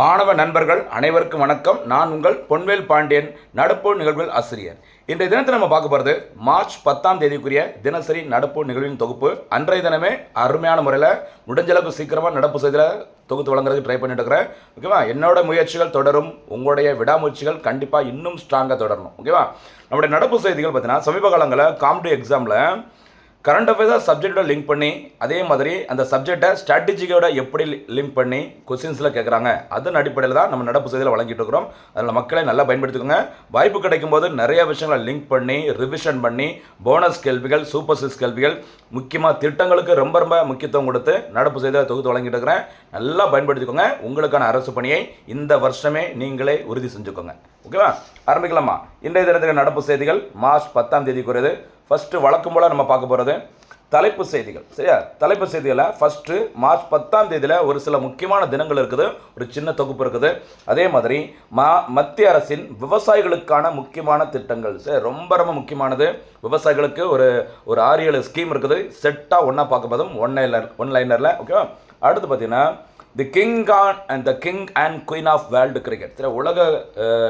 மாணவ நண்பர்கள் அனைவருக்கும் வணக்கம். நான் உங்கள் பொன்வேல் பாண்டியன், நடப்பு நிகழ்வுகள் ஆசிரியர். இன்றைய தினத்தில் நம்ம பார்க்க போகிறது மார்ச் 10ஆம் தேதிக்குரிய தினசரி நடப்பு நிகழ்வின் தொகுப்பு. அன்றைய தினமே அருமையான முறையில் முடிஞ்சளவுக்கு சீக்கிரமாக நடப்பு செய்தியில் தொகுத்து வழங்குறதுக்கு ட்ரை பண்ணிட்டு இருக்கிறேன். ஓகேவா? என்னோட முயற்சிகள் தொடரும், உங்களுடைய விடாமுயற்சிகள் கண்டிப்பாக இன்னும் ஸ்ட்ராங்காக தொடரணும். ஓகேவா? நம்முடைய நடப்பு செய்திகள் பார்த்தீங்கன்னா சமீப காலங்களில் காம்படிட்டிவ் எக்ஸாமில் கரண்ட் அஃபேர்ஸை சப்ஜெக்டோட லிங்க் பண்ணி, அதே மாதிரி அந்த சப்ஜெக்டை ஸ்ட்ராட்டஜிக்கோட எப்படி லிங்க் பண்ணி கொஸ்டின்ஸில் கேட்குறாங்க. அதன் அடிப்படையில் தான் நம்ம நடப்பு செய்தியில் வழங்கிட்டு இருக்கிறோம். அதில் மக்களை நல்லா பயன்படுத்திக்கோங்க. வாய்ப்பு கிடைக்கும் போது நிறைய விஷயங்களை லிங்க் பண்ணி ரிவிஷன் பண்ணி போனஸ் கேள்விகள், சூப்பர் சிக்ஸ் கேள்விகள், முக்கியமாக திட்டங்களுக்கு ரொம்ப ரொம்ப முக்கியத்துவம் கொடுத்து நடப்பு செய்தியில் தொகுத்து வழங்கிட்டு இருக்கிறேன். நல்லா பயன்படுத்திக்கோங்க. உங்களுக்கான அரசு பணியை இந்த வருஷமே நீங்களே உறுதி செஞ்சுக்கோங்க. ஓகேவா? ஆரம்பிக்கலாமா? இன்றைய தினத்துக்கு நடப்பு செய்திகள் மார்ச் 10ஆம் தேதிக்குரியது. ஃபஸ்ட்டு வழக்கம் போல் நம்ம பார்க்க போகிறது தலைப்பு செய்திகள். சரியா? தலைப்பு செய்திகளை ஃபஸ்ட்டு மார்ச் 10ஆம் தேதியில் ஒரு சில முக்கியமான தினங்கள் இருக்குது, ஒரு சின்ன தொகுப்பு இருக்குது. அதே மாதிரி மத்திய அரசின் விவசாயிகளுக்கான முக்கியமான திட்டங்கள். சரி, ரொம்ப ரொம்ப முக்கியமானது. விவசாயிகளுக்கு ஒரு 6-7 ஸ்கீம் இருக்குது. செட்டாக ஒன்றா பார்க்க போதும் ஒன்லைனரில். ஓகேவா? அடுத்து பார்த்தீங்கன்னா the king and queen of world cricket. சரி, உலக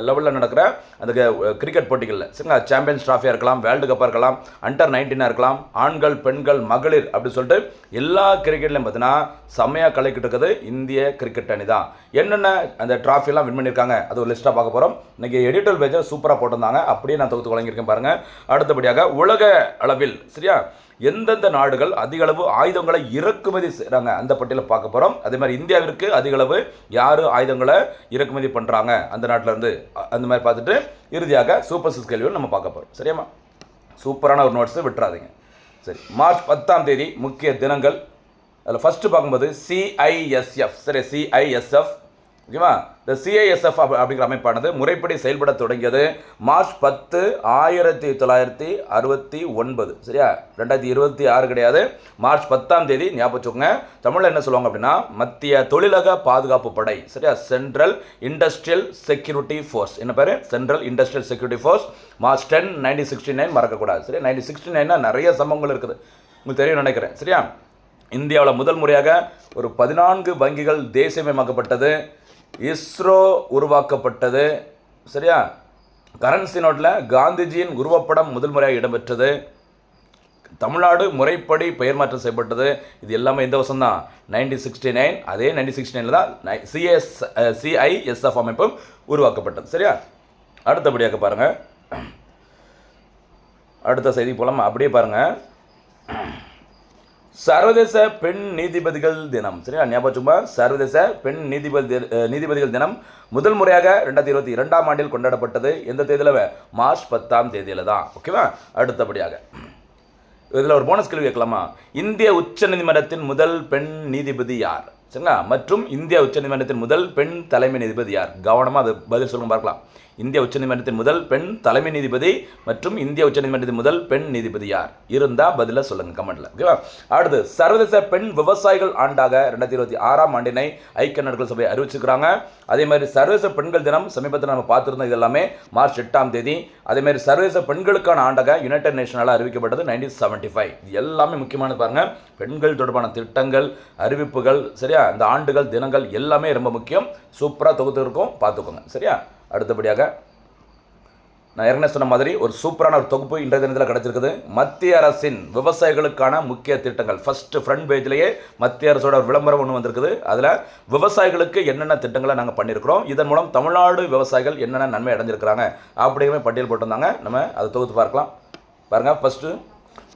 லெவலில் நடக்கிற அந்த கிரிக்கெட் போட்டிகளில் சரிங்களா, சாம்பியன்ஸ் ட்ராஃபியாக இருக்கலாம், வேர்ல்டு கப்பாக இருக்கலாம், அண்டர் 19 இருக்கலாம், ஆண்கள் பெண்கள் மகளிர் அப்படின்னு சொல்லிட்டு எல்லா கிரிக்கெட்லையும் பார்த்தீங்கன்னா செம்மையாக கலைக்கிட்டு இருக்குது இந்திய கிரிக்கெட் அணி தான். என்னென்ன அந்த ட்ராஃபிலாம் வின் பண்ணியிருக்காங்க அது ஒரு லிஸ்ட்டாக பார்க்க போகிறோம். இன்றைக்கி எடிட்டல் பேஜை சூப்பராக போட்டிருந்தாங்க, அப்படியே நான் தொகுத்து வழங்கியிருக்கேன் பாருங்கள். அடுத்தபடியாக உலக அளவில் சரியா எந்தெந்த நாடுகள் அதிக அளவு ஆயுதங்களை இறக்குமதி செய்கிறாங்க அந்த பட்டியலை பார்க்க போகிறோம். அதே மாதிரி இந்தியாவிற்கு அதிக அளவு யார் ஆயுதங்களை இறக்குமதி பண்ணுறாங்க அந்த நாட்டிலேருந்து, அந்த மாதிரி பார்த்துட்டு இறுதியாக சூப்பர் சிக்ஸ் கேள்வியும் நம்ம பார்க்க போகிறோம். சரியாம்மா? சூப்பரான ஒரு நோட்ஸை விட்டுறாதீங்க. சரி, மார்ச் 10ஆம் தேதி முக்கிய தினங்கள். அதில் ஃபஸ்ட்டு பார்க்கும்போது CISF. சரி, CISF. ஓகேவா? இந்த CISF அப்படிங்கிற அமைப்பானது முறைப்படி செயல்பட தொடங்கியது மார்ச் 10, 1969. சரியா? 2026 கிடையாது, மார்ச் 10ஆம் தேதி. ஞாபகம் வச்சுக்கோங்க. தமிழில் என்ன சொல்லுவாங்க அப்படின்னா மத்திய தொழிலக பாதுகாப்பு படை. சரியா? Central industrial security force. என்ன பேர்? Central industrial security force. March 10, 1969 மறக்கக்கூடாது. சரியா? 1969 நிறைய சம்பவங்கள் இருக்குது, உங்களுக்கு தெரியும் நினைக்கிறேன். சரியா? இந்தியாவில் முதல் முறையாக ஒரு 14 வங்கிகள் தேசியமயமாக்கப்பட்டது. இஸ்ரோ உருவாக்கப்பட்டது. சரியா? கரன்சி நோட்டில் காந்திஜியின் உருவப்படம் முதல் முறையாக இடம்பெற்றது. தமிழ்நாடு முறைப்படி பெயர் மாற்றம் செய்யப்பட்டது. இது எல்லாமே இந்த வருஷம் தான், 1969. அதே 1969 தான் CISF அமைப்பும் உருவாக்கப்பட்டது. சரியா? அடுத்தபடியாக பாருங்கள், அடுத்த செய்தி போலாமா? அப்படியே பாருங்கள். சர்வதேச பெண் நீதிபதிகள் தினம். சரியா? ஞாபகம். சர்வதேச பெண் நீதிபதிகள் தினம் முதல் முறையாக 2022ஆம் ஆண்டில் கொண்டாடப்பட்டது. எந்த தேதியில்? மார்ச் 10ஆம் தேதியில் தான். ஓகேவா? அடுத்தபடியாக இதில் ஒரு போனஸ் கேள்வி கேட்கலாமா? இந்திய உச்சநீதிமன்றத்தின் முதல் பெண் நீதிபதி யார்? சரிங்களா? மற்றும் இந்திய உச்சநீதிமன்றத்தின் முதல் பெண் தலைமை நீதிபதி யார்? கவனமாக அது பதில் சொல்லுங்க பார்க்கலாம். இந்திய உச்சநீதிமன்றத்தின் முதல் பெண் தலைமை நீதிபதி மற்றும் இந்திய உச்சநீதிமன்றத்தின் முதல் பெண் நீதிபதி யார்? இருந்தால் பதில சொல்லுங்கள் கமெண்ட்டில். ஓகேவா? அடுத்து சர்வதேச பெண் விவசாயிகள் ஆண்டாக 2026ஆம் ஆண்டினை ஐக்கிய நாடுகள் சபை அறிவிச்சிருக்கிறாங்க. அதே மாதிரி சர்வதேச பெண்கள் தினம் சமீபத்தில் நம்ம பார்த்துருந்தோம், இது எல்லாமே மார்ச் 8ஆம் தேதி. அதே மாதிரி சர்வதேச பெண்களுக்கான ஆண்டாக யுனைடெட் நேஷனால் அறிவிக்கப்பட்டது 1975. இது எல்லாமே முக்கியமானது பாருங்கள். பெண்கள் தொடர்பான திட்டங்கள், அறிவிப்புகள், சரியா, இந்த ஆண்டுகள் தினங்கள் எல்லாமே ரொம்ப முக்கியம். சூப்பராக தொகுத்து இருக்கும், பார்த்துக்கோங்க. சரியா? அடுத்தபடியாக நான் ஏற்கனவே சொன்ன மாதிரி ஒரு சூப்பரான ஒரு தொகுப்பு இன்றைய தினத்தில் கிடச்சிருக்குது. மத்திய அரசின் விவசாயிகளுக்கான முக்கிய திட்டங்கள். ஃபஸ்ட்டு ஃப்ரண்ட் பேஜ்லேயே மத்திய அரசோட விளம்பரம் ஒன்று வந்திருக்குது. அதில் விவசாயிகளுக்கு என்னென்ன திட்டங்களை நாங்கள் பண்ணியிருக்கிறோம், இதன் மூலம் தமிழ்நாடு விவசாயிகள் என்னென்ன நன்மை அடைஞ்சிருக்கிறாங்க அப்படிங்கிற பட்டியல் போட்டிருந்தாங்க. நம்ம அதை தொகுத்து பார்க்கலாம். பாருங்கள், ஃபஸ்ட்டு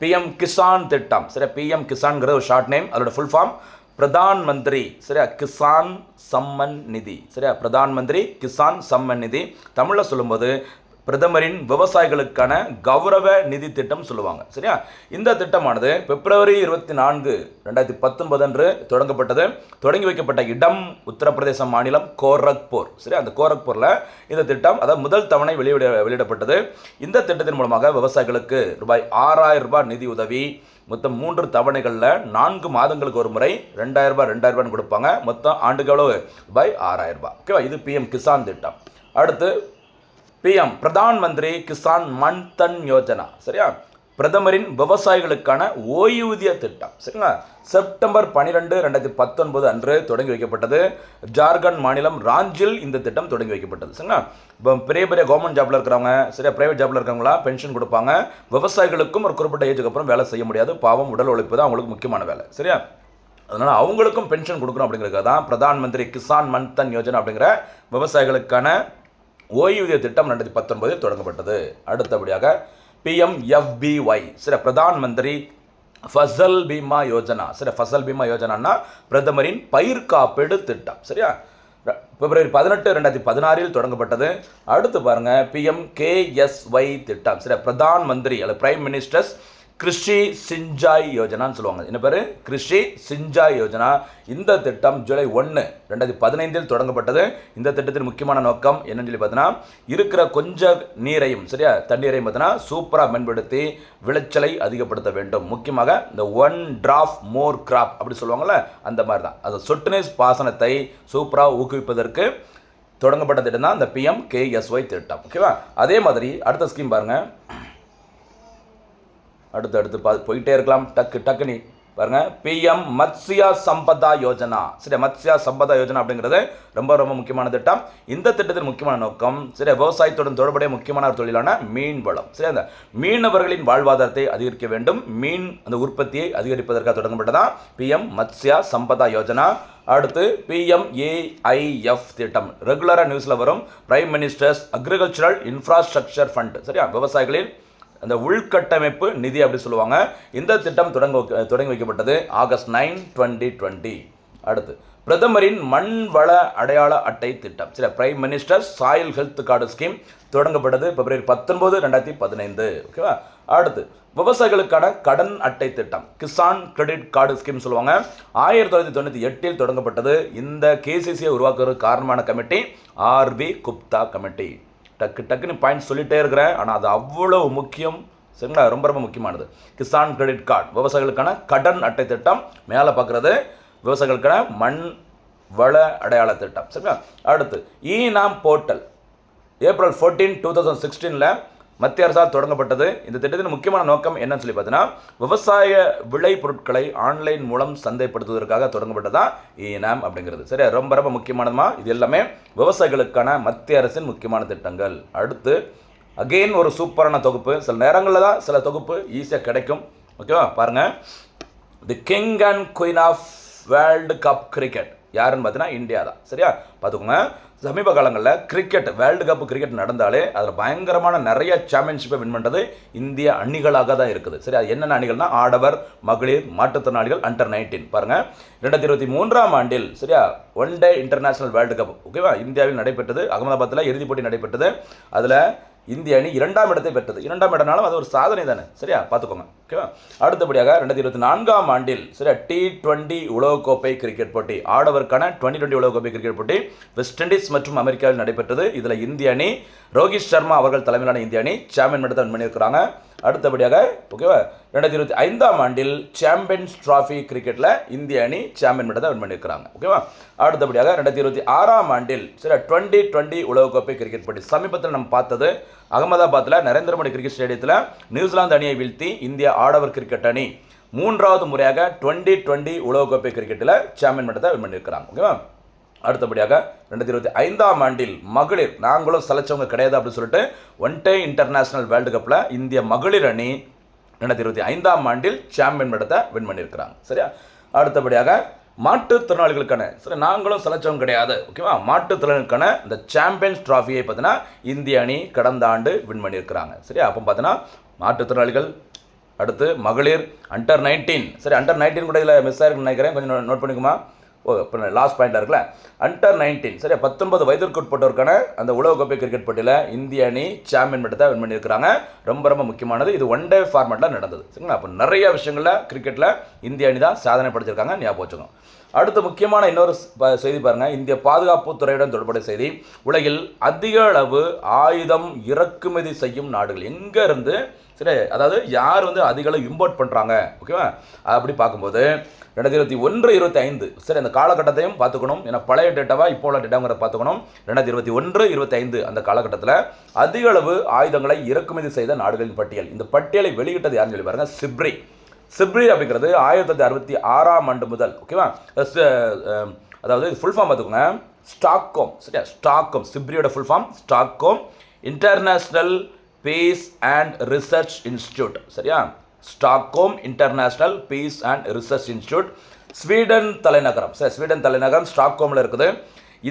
PM கிசான் திட்டம். சரியா? PM கிசான்ங்கிறது ஒரு ஷார்ட் நேம். அதோட ஃபுல் ஃபார்ம் பிரதான் மந்திரி. சரியா? கிசான் சம்மன் நிதி. சரியா? பிரதான் மந்திரி கிசான் சம்மன் நிதி. தமிழில் சொல்லும்போது பிரதமரின் விவசாயிகளுக்கான கௌரவ நிதி திட்டம் சொல்லுவாங்க. சரியா? இந்த திட்டமானது பிப்ரவரி 24, 2019 அன்று தொடங்கப்பட்டது. தொடங்கி வைக்கப்பட்ட இடம் உத்தரப்பிரதேச மாநிலம் கோரக்பூர். சரியா? அந்த கோரக்பூரில் இந்த திட்டம், அதாவது முதல் தவணை வெளியிடப்பட்டது. இந்த திட்டத்தின் மூலமாக விவசாயிகளுக்கு ரூபாய் 6000 நிதி உதவி. மொத்தம் 3 தவணைகளில் 4 மாதங்களுக்கு ஒரு முறை 2000 கொடுப்பாங்க. மொத்தம் ஆண்டுக்கு எவ்வளவு? ரூபாய் 6000. ஓகேவா? இது PM கிசான் திட்டம். அடுத்து PM பிரதான் மந்திரி கிசான் மன்தன் யோஜனா. சரியா? பிரதமரின் விவசாயிகளுக்கான ஓய்வூதிய திட்டம். சரிங்களா, செப்டம்பர் 12, 2019 அன்று தொடங்கி வைக்கப்பட்டது. ஜார்க்கண்ட் மாநிலம் ராஞ்சில் இந்த திட்டம் தொடங்கி வைக்கப்பட்டது. சரிங்களா, இப்போ பெரிய பெரிய கவர்மெண்ட் ஜாப்ல இருக்கிறவங்க, சரியா, பிரைவேட் ஜாப்ல இருக்கிறவங்களாம் பென்ஷன் கொடுப்பாங்க. விவசாயிகளுக்கும் ஒரு குறிப்பிட்ட ஏஜுக்கு அப்புறம் வேலை செய்ய முடியாது. பாவம், உடல் உழைப்பு தான் அவங்களுக்கு முக்கியமான வேலை. சரியா, அதனால் அவங்களுக்கும் பென்ஷன் கொடுக்கணும் அப்படிங்கிறதுக்காக தான் பிரதான் மந்திரி கிசான் மன்தன் யோஜனா அப்படிங்கிற விவசாயிகளுக்கான ஓய்வூதிய திட்டம் 2019 தொடங்கப்பட்டது. அடுத்தபடியாக PMFBY, சரி, பிரதான் மந்திரி ஃபசல் பீமா யோஜனா. சரி, ஃபசல் பீமா யோஜனான்னா பிரதமரின் பயிர் காப்பீடு திட்டம். சரியா, பிப்ரவரி 18, 2016 தொடங்கப்பட்டது. அடுத்து பாருங்க, PMKSY திட்டம். சரி, பிரதான் மந்திரி அல்லது பிரைம் மினிஸ்டர்ஸ் கிருஷி சிஞ்சாய் யோஜனான்னு சொல்லுவாங்க. என்ன பேர்? கிருஷி சிஞ்சாய் யோஜனா. இந்த திட்டம் ஜூலை 1, 2015 தொடங்கப்பட்டது. இந்த திட்டத்தின் முக்கியமான நோக்கம் என்னன்னு சொல்லி பார்த்தீங்கன்னா, இருக்கிற கொஞ்சம் நீரையும், சரியா, தண்ணீரையும் பார்த்தீங்கன்னா சூப்பராக பயன்படுத்தி விளைச்சலை அதிகப்படுத்த வேண்டும். முக்கியமாக இந்த ஒன் டிராப் மோர் கிராப் அப்படி சொல்லுவாங்கள்ல, அந்த மாதிரி தான். அது சொட்டு நீர் பாசனத்தை சூப்பராக ஊக்குவிப்பதற்கு தொடங்கப்பட்ட திட்டம் தான் இந்த PMKSY திட்டம். ஓகேவா? அதே மாதிரி அடுத்த ஸ்கீம் பாருங்கள். அடுத்து போயிட்டே இருக்கலாம். டக்குன்னு பாருங்க, PM மத்ஸ்யா சம்பதா யோஜனா. சரி, மத்ஸ்யா சம்பதா யோஜனா அப்படிங்கிறது ரொம்ப ரொம்ப முக்கியமான திட்டம். இந்த திட்டத்தின் முக்கியமான நோக்கம், சரி, விவசாயத்துடன் தொடர்புடைய முக்கியமான ஒரு தொழிலான மீன் வளம். சரி, அந்த மீனவர்களின் வாழ்வாதாரத்தை அதிகரிக்க வேண்டும், மீன் அந்த உற்பத்தியை அதிகரிப்பதற்காக தொடங்கப்பட்டதான் PM மத்ஸ்யா சம்பதா யோஜனா. அடுத்து PMAIF திட்டம். ரெகுலராக நியூஸில் வரும். Prime ministers agricultural infrastructure fund. சரியா, விவசாயிகளின் அந்த உள்கட்டமைப்பு நிதி அப்படி சொல்லுவாங்க. இந்த திட்டம் தொடங்கி வைக்கப்பட்டது ஆகஸ்ட் 9, 2020. அடுத்து பிரதமரின் மண் வள அடையாள அட்டை திட்டம். சரி, prime minister soil health card scheme தொடங்கப்பட்டது பிப்ரவரி 19, 2015. ஓகேவா? அடுத்து விவசாயிகளுக்கான கடன் அட்டை திட்டம், கிசான் கிரெடிட் கார்டு ஸ்கீம் சொல்லுவாங்க. 1998 தொடங்கப்பட்டது. இந்த KCCயை உருவாக்குவதற்கு காரணமான கமிட்டி RV குப்தா கமிட்டி. டக்குன்னு பாயிண்ட் சொல்லிட்டே இருக்கிறேன், ஆனால் அது அவ்வளோ முக்கியம். சரிங்களா, ரொம்ப ரொம்ப முக்கியமானது. கிசான் கிரெடிட் கார்டு விவசாயிகளுக்கான கடன் அட்டை திட்டம். மேலே பார்க்குறது விவசாயிகளுக்கான மண் வள அடையாள திட்டம். சரிங்களா, அடுத்து நாம் போர்ட்டல் ஏப்ரல் 14, 2016 மத்திய அரசால் தொடங்கப்பட்டது. இந்த திட்டத்தின் முக்கியமான நோக்கம் என்னன்னு சொல்லி பார்த்தீங்கன்னா, விவசாய விளை பொருட்களை ஆன்லைன் மூலம் சந்தைப்படுத்துவதற்காக தொடங்கப்பட்டதான் நாம் அப்படிங்கிறது. சரியா, ரொம்ப ரொம்ப முக்கியமானதுமா. இது எல்லாமே விவசாயிகளுக்கான மத்திய அரசின் முக்கியமான திட்டங்கள். அடுத்து அகெயின் ஒரு சூப்பரான தொகுப்பு. சில நேரங்களில் தான் சில தொகுப்பு ஈஸியாக கிடைக்கும். ஓகேவா? பாருங்கள், the king and queen of world cup cricket யாருன்னு பார்த்தீங்கன்னா இந்தியா தான். சரியா, பார்த்துக்கோங்க. சமீப காலங்களில் கிரிக்கெட் வேர்ல்டு கப் கிரிக்கெட் நடந்தாலே அதில் பயங்கரமான நிறைய சாம்பியன்ஷிப்பை வின் பண்ணுறது இந்திய அணிகளாக தான் இருக்குது. சரி, அது என்னென்ன அணிகள்னா ஆடவர், மகளிர், மாற்றுத்திறனாளிகள், அண்டர் 19. பாருங்கள், 2023 ஆண்டில் சரியா one day international world cup ஓகேவா இந்தியாவில் நடைபெற்றது. அகமதாபாத்தில் இறுதிப் போட்டி நடைபெற்றது. அதில் இந்திய அணி 2ஆம் இடத்தை பெற்றது. 2ஆம் இடம்னாலும் அது ஒரு சாதனை தானே. சரியா, பார்த்துக்கோங்க. ஓகேவா? அடுத்தபடியாக 2024 ஆண்டில் சரியா T20 உலகக்கோப்பை கிரிக்கெட் போட்டி, ஆடவருக்கான 2020 உலகக்கோப்பை கிரிக்கெட் போட்டி வெஸ்ட் இண்டீஸ் மற்றும் அமெரிக்காவில் நடைபெற்றது. இதில் இந்திய அணி ரோஹித் சர்மா அவர்கள் தலைமையிலான இந்திய அணி சாம்பியன் பட்டத்தை வின் பண்ணியிருக்கிறாங்க. அடுத்தபடியாக ஓகேவா 2025 ஆண்டில் சாம்பியன்ஸ் டிராஃபி கிரிக்கெட்டில் இந்திய அணி சாம்பியன் பட்டத்தை வின் பண்ணியிருக்கிறாங்க. ஓகேவா? அடுத்தபடியாக 2026 ஆண்டில் சரி 2020 உலகக்கோப்பை கிரிக்கெட் போட்டி சமீபத்தில் நம்ம பார்த்தது அகமதாபாத்தில் நரேந்திர மோடி கிரிக்கெட் ஸ்டேடியத்தில் நியூசிலாந்து அணியை வீழ்த்தி இந்திய ஆடவர் கிரிக்கெட் அணி 3வது முறையாக 2020 உலகக்கோப்பை கிரிக்கெட்டில் சாம்பியன் பட்டத்தை வின் பண்ணியிருக்கிறாங்க. ஓகேவா? அடுத்தபடியாக 2025 ஆண்டில் மகளிர் நாங்களும் சலைச்சவங்க கிடையாது அப்படின்னு சொல்லிட்டு ஒன் டே இன்டர்நேஷனல் வேர்ல்டு கப்பில் இந்திய மகளிர் அணி 2025 ஆண்டில் சாம்பியன் பட்டத்தை வின் பண்ணியிருக்கிறாங்க. சரியா, அடுத்தபடியாக மாற்றுத்திறனாளிகளுக்கான சரி நாங்களும் சலைச்சவங்க கிடையாது ஓகேவா மாற்றுத்திறனாளிகளுக்கான இந்த சாம்பியன்ஸ் டிராஃபியை பார்த்தீங்கன்னா இந்திய அணி கடந்த ஆண்டு வின் பண்ணியிருக்கிறாங்க. சரியா, அப்போ பார்த்தீங்கன்னா மாற்றுத்திறனாளிகள், அடுத்து மகளிர், அண்டர் 19 சரி அண்டர் 19 கூட இதில் மிஸ் ஆயிருக்குன்னு நினைக்கிறேன், கொஞ்சம் நோட் பண்ணிக்குமா. இப்போ லாஸ்ட் பாயிண்டாக இருக்குல்ல, அண்டர் 19 சரி 19 வயதிற்கு உட்பட்டோருக்கான அந்த உலகக்கோப்பை கிரிக்கெட் போட்டியில் இந்திய அணி சாம்பியன் பட்டத்தை வின் பண்ணியிருக்கிறாங்க. ரொம்ப ரொம்ப முக்கியமானது, இது ஒன் டே ஃபார்மேட்டில் நடந்தது. சரிங்களா, அப்போ நிறைய விஷயங்களில் கிரிக்கெட்டில் இந்திய அணி தான் சாதனை படைச்சிருக்காங்க, ஞாபகம் வச்சுக்கோங்க. அடுத்து முக்கியமான இன்னொரு செய்தி பாருங்கள், இந்திய பாதுகாப்பு துறையுடன் தொடர்புடைய செய்தி. உலகில் அதிக அளவு ஆயுதம் இறக்குமதி செய்யும் நாடுகள் எங்கே இருந்து, சரி, அதாவது யார் அதிக அளவு இம்போர்ட் பண்ணுறாங்க, ஓகேவா? அப்படி பார்க்கும்போது 2021-25, சரி, அந்த காலகட்டத்தையும் பார்த்துக்கணும். ஏன்னா பழைய டேட்டாவா இப்போ உள்ள டேட்டாங்கிறத பார்த்துக்கணும். 2021-25 அந்த காலகட்டத்தில் அதிக அளவு ஆயுதங்களை இறக்குமதி செய்த நாடுகளின் பட்டியல். இந்த பட்டியலை வெளியிட்டது யாருன்னு சொல்லி பாருங்கள், சிப்ரி அப்படிங்கிறது 1966ஆம் ஆண்டு முதல், ஓகேவா? அதாவது ஃபுல் ஃபார்ம் பார்த்துக்கோங்க, ஸ்டாக்ஹோம், சரியா? ஸ்டாக்ஹோம், சிப்ரியோட full form Stockholm International Peace and Research Institute, சரியா? Stockholm International Peace and Research Institute, Sweden தலைநகரம், சரி, ஸ்வீடன் தலைநகரம் ஸ்டாக்ஹோமில் இருக்குது.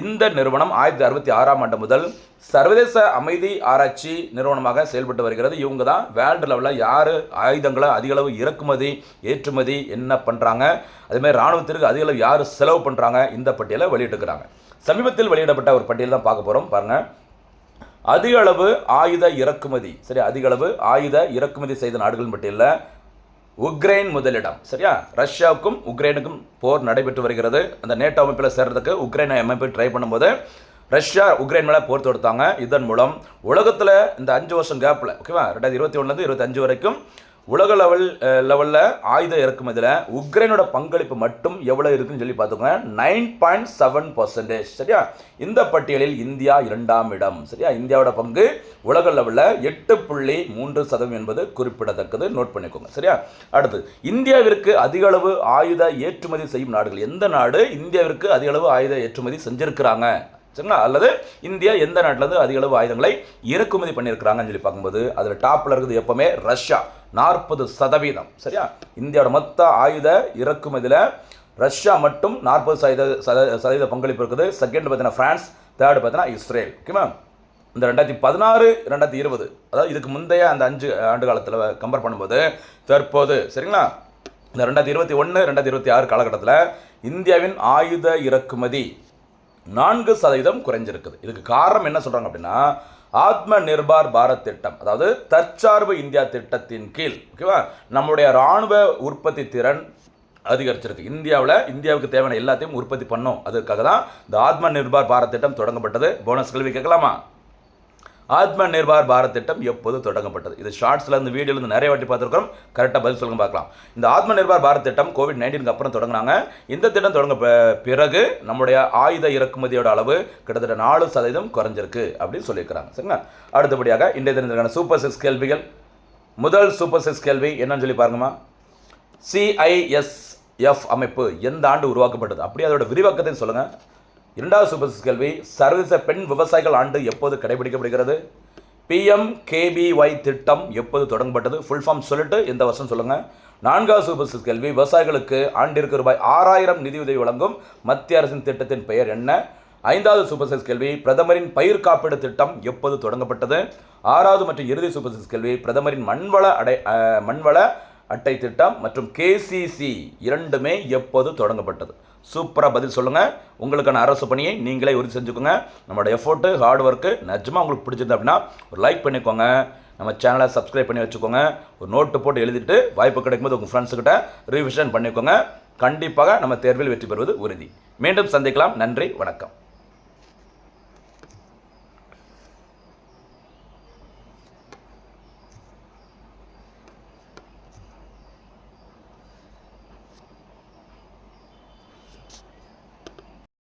இந்த நிறுவனம் 1966ஆம் ஆண்டு முதல் சர்வதேச அமைதி ஆராய்ச்சி நிறுவனமாக செயல்பட்டு வருகிறது. இவங்க தான் வேர்ல்டு லெவலில் யார் ஆயுதங்களை அதிகளவு இறக்குமதி ஏற்றுமதி என்ன பண்ணுறாங்க, அதேமாதிரி இராணுவத்திற்கு அதிகளவு யார் செலவு பண்ணுறாங்க, இந்த பட்டியலை வெளியிட்டுக்கிறாங்க. சமீபத்தில் வெளியிடப்பட்ட ஒரு பட்டியல் தான் பார்க்க போகிறோம். பாருங்கள், அதிக அளவு ஆயுத இறக்குமதி, சரி, அதிக அளவு ஆயுத இறக்குமதி செய்த நாடுகளின் பட்டியலில் உக்ரைன் முதலிடம், சரியா? ரஷ்யாவுக்கும் உக்ரைனுக்கும் போர் நடைபெற்று வருகிறது. அந்த நேட்டோ அமைப்பில் சேர்றதுக்கு உக்ரைன் அமைப்பு ட்ரை பண்ணும்போது ரஷ்யா உக்ரைன் மேலே போர் தொடுத்தாங்க. இதன் மூலம் உலகத்தில் இந்த 5 வருஷம் கேப்பில், ஓகேவா, 2021 25 வரைக்கும் உலக லெவலில் ஆயுத இறக்குமதியில் உக்ரைனோட பங்களிப்பு மட்டும் எவ்வளோ இருக்குன்னு சொல்லி பார்த்துக்கோங்க, 9.7%, சரியா? இந்த பட்டியலில் இந்தியா 2ஆம் இடம், சரியா? இந்தியாவோட பங்கு உலக லெவலில் 8.3% என்பது குறிப்பிடத்தக்கது, நோட் பண்ணிக்கோங்க, சரியா? அடுத்து, இந்தியாவிற்கு அதிக அளவு ஆயுத ஏற்றுமதி செய்யும் நாடுகள். எந்த நாடு இந்தியாவிற்கு அதிக அளவு ஆயுத ஏற்றுமதி செஞ்சிருக்கிறாங்க, சரிங்களா? அல்லது இந்தியா எந்த நாட்டிலேருந்து அதிக அளவு ஆயுதங்களை இறக்குமதி பண்ணியிருக்கிறாங்கன்னு சொல்லி பார்க்கும்போது அதில் டாப்பில் இருக்குது எப்போவுமே ரஷ்யா, 40%, சரியா? இந்தியாவோட மொத்த ஆயுத இறக்குமதியில் ரஷ்யா மட்டும் 40% பங்களிப்பு இருக்குது. செகண்ட் பார்த்தீங்கன்னா ஃப்ரான்ஸ், தேர்டு பார்த்தீங்கன்னா இஸ்ரேல், ஓகேவா? இந்த 2016 2020, அதாவது இதுக்கு முந்தைய அந்த 5 ஆண்டு காலத்தில் கம்பேர் பண்ணும்போது தற்போது, சரிங்களா, இந்த 2021 2026 காலகட்டத்தில் இந்தியாவின் ஆயுத இறக்குமதி 4% குறைஞ்சிருக்குது. இதுக்கு காரணம் என்ன சொல்கிறாங்க அப்படின்னா, ஆத்ம நிர்பார் பாரத் திட்டம், அதாவது தற்சார்பு இந்தியா திட்டத்தின் கீழ், ஓகேவா, நம்மளுடைய இராணுவ உற்பத்தி திறன் அதிகரிச்சிருக்கு. இந்தியாவுக்கு தேவையான எல்லாத்தையும் உற்பத்தி பண்ணோம். அதுக்காக தான் இந்த ஆத்ம நிர்பார் பாரத் திட்டம் தொடங்கப்பட்டது. போனஸ் கேள்வி கேட்கலாமா? ஆத்ம நிர்பார் பாரத் திட்டம் எப்போது தொடங்கப்பட்டது? இது ஷார்ட்ஸில் இந்த வீடியோவில் நிறைய வாட்டி பார்த்துருக்கோம். கரெக்டாக பதில் சொல்லுங்க பார்க்கலாம். இந்த ஆத்ம நிர்பார் பாரத் திட்டம் COVID-19 அப்புறம் தொடங்கினாங்க. இந்த திட்டம் தொடங்க பிறகு நம்முடைய ஆயுத இறக்குமதியோட அளவு கிட்டத்தட்ட 4% குறைஞ்சிருக்கு அப்படின்னு சொல்லியிருக்கிறாங்க, சரிங்களா? அடுத்தபடியாக இன்றைய தினத்திற்கான சூப்பர் 6 கேள்விகள். முதல் சூப்பர் 6 கேள்வி என்னன்னு சொல்லி பாருங்கம்மா. CISF அமைப்பு எந்த ஆண்டு உருவாக்கப்பட்டது? அப்படியே அதோட விரிவாக்கத்தை சொல்லுங்கள். இரண்டாவது சூப்பர் 6 கேள்வி, சர்வதேச பெண் விவசாயிகள் ஆண்டு எப்போது கடைபிடிக்கப்படுகிறது? PMKVY திட்டம் எப்போது தொடங்கப்பட்டது? ஃபுல் ஃபார்ம் சொல்லிட்டு இந்த வருஷம் சொல்லுங்கள். நான்காவது சூப்பர் 6 கேள்வி, விவசாயிகளுக்கு ஆண்டிற்கு ரூபாய் 6000 நிதியுதவி வழங்கும் மத்திய அரசின் திட்டத்தின் பெயர் என்ன? ஐந்தாவது சூப்பர் 6 கேள்வி, பிரதமரின் பயிர் காப்பீடு திட்டம் எப்போது தொடங்கப்பட்டது? ஆறாவது மற்றும் இறுதி சூப்பர் 6 கேள்வி, பிரதமரின் மண்வள அட்டை திட்டம் மற்றும் KCC இரண்டுமே எப்போது தொடங்கப்பட்டது? சூப்பராக பதில் சொல்லுங்கள். உங்களுக்கான அரசு பணியை நீங்களே உறுதி செஞ்சுக்கோங்க. நம்மளோட எஃபோர்ட்டு ஹார்ட் ஒர்க்கு நிஜமாக உங்களுக்கு பிடிச்சிருந்தா அப்படின்னா ஒரு லைக் பண்ணிக்கோங்க. நம்ம சேனலை சப்ஸ்கிரைப் பண்ணி வச்சுக்கோங்க. ஒரு நோட்டு போட்டு எழுதிட்டு வாய்ப்பு கிடைக்கும்போது உங்கள் ஃப்ரெண்ட்ஸுக்கிட்ட ரிவிஷன் பண்ணிக்கோங்க. கண்டிப்பாக நம்ம தேர்வில் வெற்றி பெறுவது உறுதி. மீண்டும் சந்திக்கலாம். நன்றி, வணக்கம்.